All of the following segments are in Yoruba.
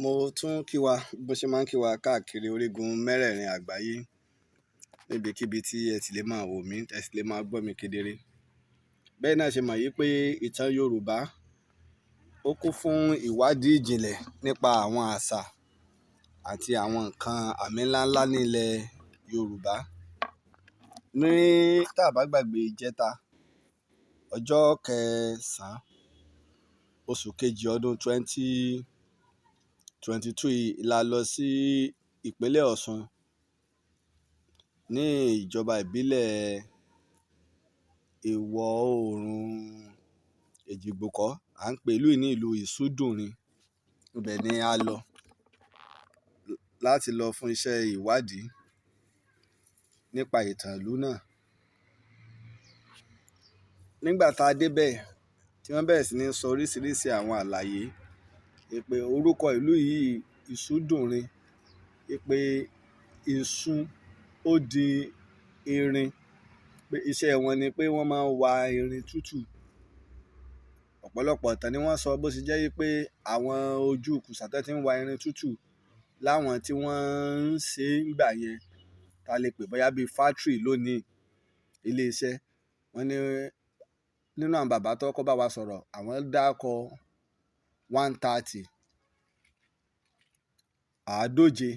Mo tún kí wa bó ṣe máa ń kí wa káàkiri orígun mẹ́rẹ̀ẹ̀rin àgbáyé níbikíbi tí ẹ ti lè máa wò mí, ẹ sì lè máa gbọ́ mi kedere. Bẹ́ẹ̀ náà ṣe mọ̀ yí pé ìtàn Yorùbá ó kún fún ìwádìí ìjìnlẹ̀ nípa àwọn àṣà àti àwọn nǹkan àmì ńláńlá ní ilẹ̀ Yorùbá. Ní tá a bá gbàgbé ìjẹta ọjọ́ kẹsàn-án oṣù kejì ọdún 2022 la lọ sí ìpínlẹ̀ Ọ̀ṣun ní ìjọba ìbílẹ̀ ìwọ̀ oòrùn Èjìgbòkọ́, à ń pè ìlú ní ìlú Ìsúndùnrin. Ibẹ̀ ni a lọ láti lọ fún iṣẹ́ ìwádìí nípa ìtàn ìlú náà. Nígbà tá a débẹ̀ tí wọ́n bẹ̀rẹ̀ sí ní sọ oríṣiríṣi àwọn àlàyé pé orúkọ ìlú yìí Ìsúndùnrin, pé ìsun ó di irin, pé iṣẹ́ wọn ni pé wọ́n máa ń wa irin tútù. Ọ̀pọ̀lọpọ̀ ìtàn ni wọ́n sọ bó ṣe jẹ́ pé àwọn ojú kùsà tó ti ń wa irin tútù láwọn tí wọ́n ń ṣe nígbà yẹn, ta lè pè bóyá bíi fátírì lónìí, iléeṣẹ́. Wọ́n ní nínú àwọn bàbá tó kọ́ bá wa sọ̀rọ̀, àwọn dákọ 130 àádóje.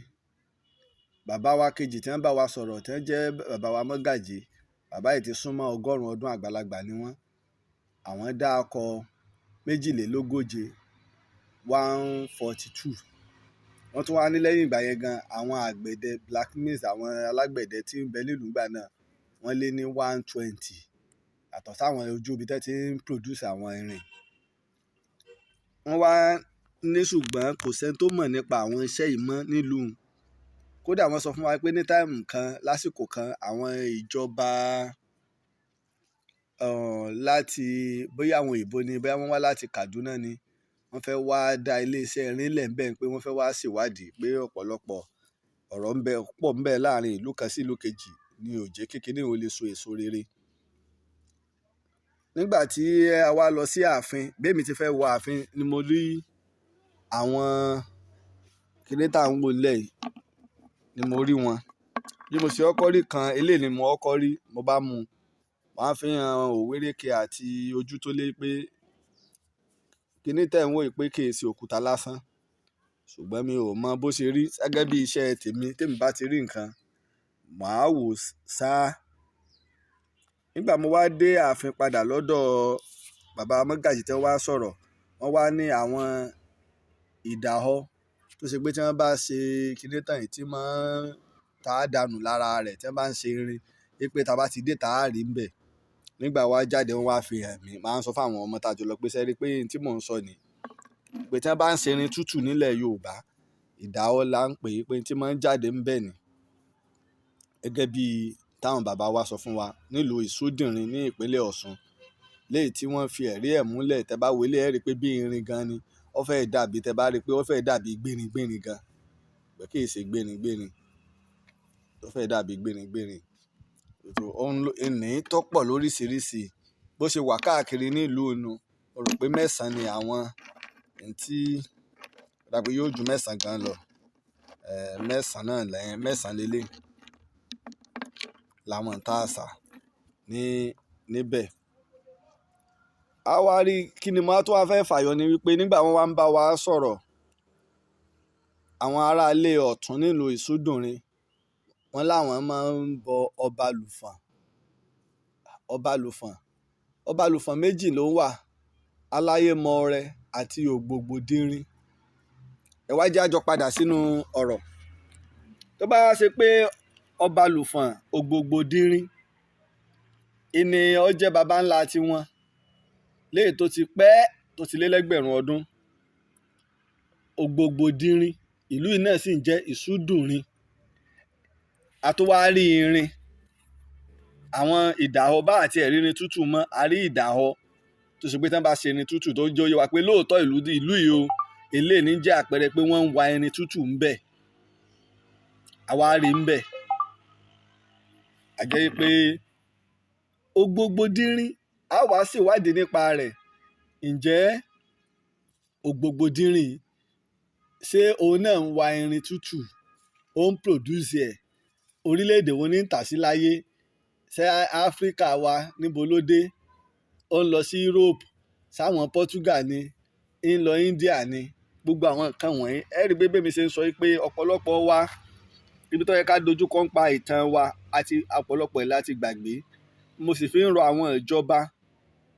Bàbá wa kejì tí wọ́n bá wa sọ̀rọ̀ tí wọ́n jẹ́ bàbá wa mọ́gàjì, bàbá yìí ti súnmọ́ 100 ọdún, àgbàlagbà ni wọ́n. Àwọn dákọ 42, 142. Wọ́n tún wá ní lẹ́yìn ìgbà yẹn gan àwọn àgbẹ̀dẹ blacksmith, àwọn alágbẹ̀dẹ tí ń bẹ nílùú ìgbà náà, wọ́n lé ní 120, àtọ̀ sáwọn ojú ibi tẹ́ ti ń produce àwọn irin. Wọ́n wá ní ṣùgbọ́n kò sẹ́ni tó mọ̀ nípa àwọn iṣẹ́ yìí mọ́ nílùú. Kódà wọ́n sọ fún wa pé ní táìmù kan, lásìkò kan, àwọn ìjọba láti bóyá àwọn òyìnbó ni, bóyá wọ́n wá láti Kaduna ni, wọ́n fẹ́ wá dá iléeṣẹ́ irin lẹ̀ ńbẹ̀, pé wọ́n fẹ́ wá ṣèwádìí pé ọ̀pọ̀lọpọ̀ ọ̀rọ̀ pọ̀ ńbẹ̀ láàrin ìlú kan sí ìlú kejì ni ó jẹ́ kí kiní ó lè so èso rere. Nígbà tí a wá lọ sí ààfin, bí èmi ti fẹ́ wọ ààfin ni mo rí àwọn kiní tá à ń wò nílẹ̀ yìí, ni mo rí wọn. Bí mo ṣe kọ́kọ́ rí kan, eléyìí ni mo kọ́kọ́ rí, mo bá mú un. Wọ́n á fi hàn òwérèké àti ojú tó lé pé kiní tẹ̀ ń wò yìí pé kì í ṣe òkúta lásán. Ṣùgbọ́n mi ò mọ bó ṣe rí. Gẹ́gẹ́ bí iṣẹ́ tèmi bá ti rí nǹkan, màá wò sáá. Nígbà mo wá dé ààfin padà lọ́dọ̀ bàbá mọ́gàjì tí wọ́n wá sọ̀rọ̀, wọ́n wá ní àwọn ìdáhọ tó ṣe pé tí wọ́n bá ṣe kiní tàn yìí tí máa ń ta dànù lára rẹ̀ tí wọ́n bá ń ṣe irin, pé tá a bá ti dé tá a rí ń bẹ̀. Nígbà wá jáde wọ́n wá fi hàn mí, máa ń sọ fún àwọn ọmọ tá a jọ lọ pé sẹ́rí pé tí mò ń sọ ni pé tí wọ́n bá ń ṣe irin tútù nílẹ̀ Yorùbá, ìdáhọ la ń pè é, pé tí máa ń jáde ń bẹ̀ ni. Gẹ́gẹ́ bí táwọn bàbá wa sọ fún wa nílùú Ìsúndùnrin ní ìpínlẹ̀ Ọ̀ṣun, léyìí tí wọ́n fi ẹ̀rí ẹ̀ múlẹ̀. Tẹ́ bá wo ilé ẹ̀ rí pé bí irin gan ni, ó fẹ́ dàbí, tẹ́ bá rí pé ó fẹ́ dàbí gbérin-gbérin gan, pé kì í ṣe gbérin-gbérin, ó fẹ́ dàbí gbérin-gbérin. Ìní tó pọ̀ lóríṣiríṣi bó ṣe wà káàkiri nílùú inú, mo rò pé 9 ni àwọn tí dàbí yóò ju 9 gan lọ. 9 náà lẹ́yìn 9 lélẹ̀ làwọn tá a sà níbẹ̀. A wá rí kí ni mo tó wá fẹ́ fàyọ ni wípé nígbà wọ́n wá ń bá wa sọ̀rọ̀, àwọn aráalé Ọ̀tún nílùú Ìsúndùnrin, wọ́n láwọn máa ń bọ Ọbalùfọ̀n méjì ló wà, Aláyémọrẹ àti Ògbògbòdìnrin. Ẹ wá jẹ́ a jọ padà sínú ọ̀rọ̀. Tó bá wá ṣe pé Ọbalùfọ̀n Ògbògbòdìnrin ìní ó jẹ́ baba ńlá tiwọn, léyìí tó ti pẹ́ tó ti lé lẹ́gbẹ̀rún ọdún. Ògbògbòdìnrin ìlú yìí náà sì ń jẹ́ Ìsúndùnrin. A tó wá rí irin, àwọn ìdáhọ bá àti ẹ̀rí irin tútù mọ́, a rí ìdáhọ tó ṣe pé tí wọ́n bá ṣe irin tútù tó jẹ́ ó yé wa pé lóòótọ́ ìlú yìí o, eléyìí jẹ́ àpẹẹrẹ pé wọ́n ń wa irin tútù ń bẹ̀. Àwa rí ń bẹ̀. A jẹ́ pé Ògbògbòdìnrin, a wá ṣèwádìí nípa rẹ̀. Ǹjẹ́ Ògbògbòdìnrin ṣé òun náà ń wa irin tútù, ó ń produce ẹ̀, orílẹ̀-èdè wo ní ń tà sí láyé, ṣé Áfíríkà wa níbo ló dé, ó ń lọ sí Europe, sáwọn Portugal ni, ń lọ India ni, gbogbo àwọn nǹkan wọ̀nyí ẹ rí bébé mi ṣe ń sọ pé ọ̀pọ̀lọpọ̀ wa ibi tó yẹ ká dojúkọ ń pa ìtàn wa àti ọ̀pọ̀lọpọ̀ ẹ̀ láti gbàgbé. Mo sì fi ń rọ àwọn ìjọba,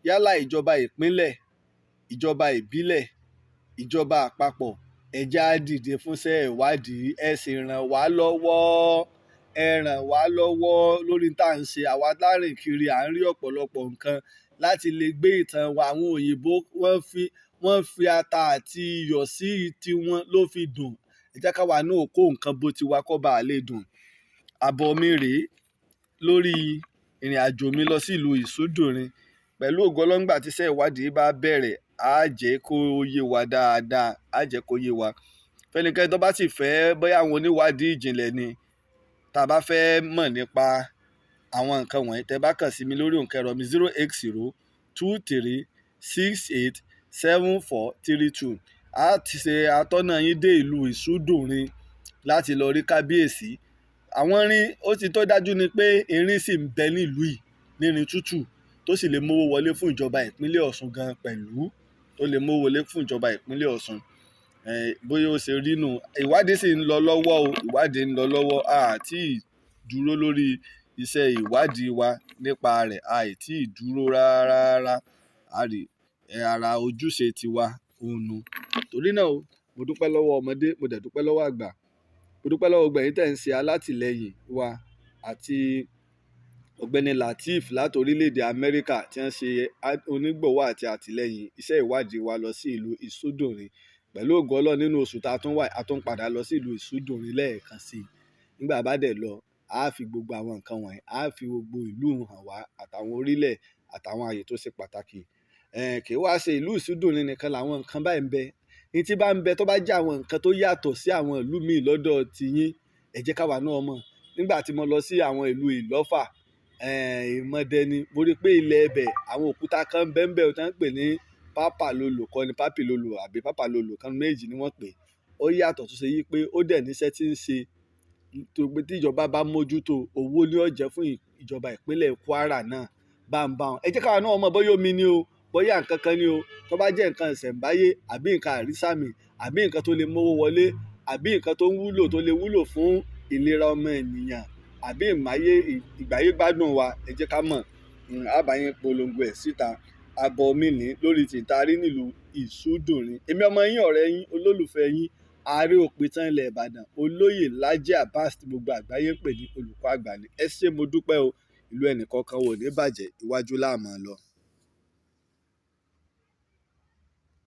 yálà ìjọba ìpínlẹ̀, ìjọba ìbílẹ̀, ìjọba àpapọ̀, ẹ jẹ́ á dìde fúnṣẹ́ ìwádìí, ẹ sì ràn wá lọ́wọ́, ẹ ràn wá lọ́wọ́ lórí tá à ń ṣe. Àwa lárìn kiri à ń rí ọ̀pọ̀lọpọ̀ nǹkan láti lè gbé ìtàn wa. Àwọn òyìnbó wọ́n fi ata àti iyọ̀ sí tiwọn ló fi dùn, ẹ jẹ́ káwa náà kó nǹkan bó tiwa kó bá lè dùn. Àbọ̀ mi rèé lórí ìrìn àjò mi lọ sí ìlú Ìsúndùnrin. Pẹ̀lú ògo Ọlọ́run, nígbà tí iṣẹ́ ìwádìí bá bẹ̀rẹ̀ á jẹ́ kó yé wa dáadáa, á jẹ́ kó yé wa. Fẹ́nikẹ́ni tó bá sì fẹ́, bóyá àwọn oníwádìí ìjìnlẹ̀ ni, tá a bá fẹ́ mọ̀ nípa àwọn nǹkan wọ̀nyí, tẹ́ bá kàn sí mi lórí òǹkẹ́rọ mi 08023687432. A ti ṣe atọ́nà yín dé ìlú Ìsúndùnrin láti lọ rí kábíyèsí. Àwọn irin, ó ti tó dájú ni pé irin sì ń bẹ nílùú yìí, nírin tútù tó sì lè mówó wọlé fún ìjọba ìpínlẹ̀ Ọ̀ṣun gan pẹ̀lú, tó lè mówó wọlé fún ìjọba ìpínlẹ̀ Ọ̀ṣun. Bóyá ó ṣe rí nù. Ìwádìí sì ń lọ lọ́wọ́ o, ìwádìí ń lọ lọ́wọ́. A ti dúró lórí iṣẹ́ ìwádìí wa nípa rẹ̀, a ì tí ì dúró rárá. Ara ojúṣe tiwa òun nu. Torí náà o, mo dúpẹ́ lọ́wọ́ ọmọdé, mo dẹ̀ dúpẹ́ lọ́wọ́ àgbà. Mo dúpẹ́ lọ́wọ́ gbogbo ẹ̀yin tẹ́ ń ṣe alátìlẹyìn wa, àti ọ̀gbẹ́ni Latif láti orílẹ̀-èdè Amẹ́ríkà tí wọ́n ṣe onígbọ̀wọ́ àti àtìlẹyìn iṣẹ́ ìwádìí wa lọ sí ìlú Ìsúndùnrin. Pẹ̀lú ògo Ọlọ́run, nínú oṣù tá a tún wà, a tún padà lọ sí ìlú Ìsúndùnrin lẹ́ẹ̀kan sí i. Nígbà bá dẹ̀ lọ, a fi gbogbo àwọn nǹkan wọ̀nyí, a fi gbogbo ìlú hàn wá, àtàwọn orílẹ̀, àtàwọn àyè tó ṣe pàtàkì. Kì í wá ṣe ìlú Ìsúndùnrin nìkan làwọn nǹkan báyìí ń bẹ. Ní tí bá ń bẹ tó bá jẹ́ àwọn nǹkan tó yàtọ̀ sí àwọn ìlú míì lọ́dọ̀ tiyín, ẹ jẹ́ káwa náà mọ̀. Nígbà tí mo lọ sí àwọn ìlú Ìlọ́fà, Ìmọ̀dẹ́ni, mo rí pé ilẹ̀ ẹbẹ̀ àwọn òkúta kan bẹ́ẹ̀ tó ń pè ní pápálolo, kọ́ ni pápílolo àbí pápálolo kan, méjì ni wọ́n pè. Ó yàtọ̀ tó ṣe yí pé ó dẹ̀ níṣẹ́ tí ń ṣe, tó pé tí ìjọba bá mójútó, owó ní ó jẹ́ fún ìjọba ìpínlẹ̀ Kwara náà báńbáń. Ẹ jẹ́ káwa náà mọ̀, bóyá omi ni o, bóyá nǹkan kan ni o, tó bá jẹ́ nǹkan ìṣẹ̀ǹbáyé àbí nǹkan àrísàmì, àbí nǹkan tó lè mówó wọlé, àbí nǹkan tó ń wúlò, tó lè wúlò fún ìlera ọmọ ènìyàn, àbí ìgbáyégbádùn wa, ẹ jẹ́ ká mọ̀. A bá yín polongo ẹ̀ síta. Àbọ̀ mi ní lórí tìtarí nílùú Ìsúndùnrin. Èmi ọmọ yín, ọ̀rẹ́ yín, olólùfẹ́ yín, Aare òpìtàn ilẹ̀ Ìbàdàn, olóyè Laji Abbas, tí gbogbo àgbáyé ń pè ní olùkọ́ àgbà ni. Ẹ ṣé, mo dúpẹ́ o. Ìlú ẹnìkọ̀ọ̀kan wò ní bàjẹ́, iwájú la máa lọ.